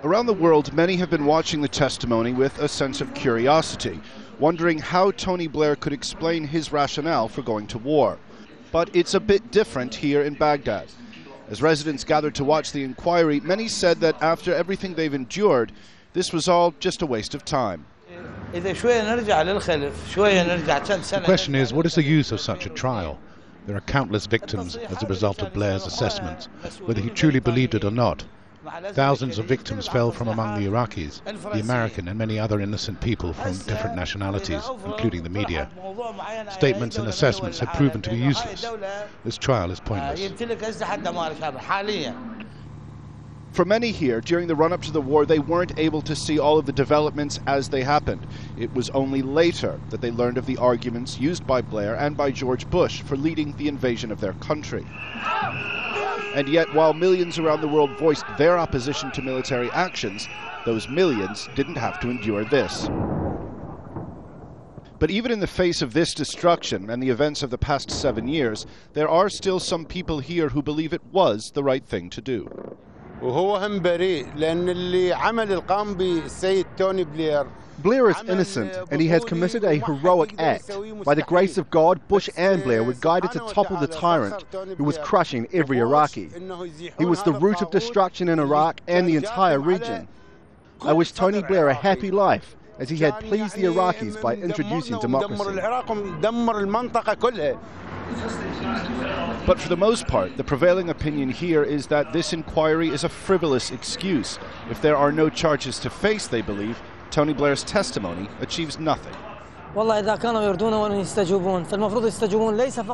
Around the world, many have been watching the testimony with a sense of curiosity, wondering how Tony Blair could explain his rationale for going to war. But it's a bit different here in Baghdad. As residents gathered to watch the inquiry, many said that after everything they've endured, this was all just a waste of time. The question is, what is the use of such a trial? There are countless victims as a result of Blair's assessments, whether he truly believed it or not. Thousands of victims fell from among the Iraqis, the American and many other innocent people from different nationalities, including the media. Statements and assessments have proven to be useless. This trial is pointless. For many here, during the run-up to the war, they weren't able to see all of the developments as they happened. It was only later that they learned of the arguments used by Blair and by George Bush for leading the invasion of their country. And yet, while millions around the world voiced their opposition to military actions, those millions didn't have to endure this. But even in the face of this destruction and the events of the past 7 years, there are still some people here who believe it was the right thing to do. Blair is innocent, and he has committed a heroic act. By the grace of God, Bush and Blair were guided to topple the tyrant who was crushing every Iraqi. He was the root of destruction in Iraq and the entire region. I wish Tony Blair a happy life, as he had pleased the Iraqis by introducing democracy. But for the most part, the prevailing opinion here is that this inquiry is a frivolous excuse. If there are no charges to face, they believe, Tony Blair's testimony achieves nothing.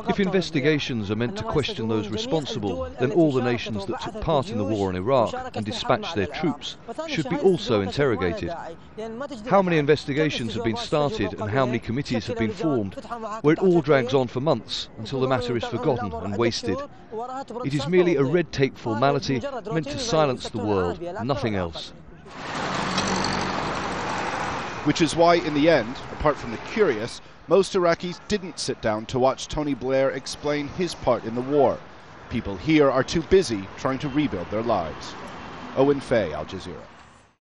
If investigations are meant to question those responsible, then all the nations that took part in the war in Iraq and dispatched their troops should be also interrogated. How many investigations have been started and how many committees have been formed, where it all drags on for months until the matter is forgotten and wasted? It is merely a red tape formality meant to silence the world, nothing else. Which is why, in the end, apart from the curious, most Iraqis didn't sit down to watch Tony Blair explain his part in the war. People here are too busy trying to rebuild their lives. Owen, Al Jazeera.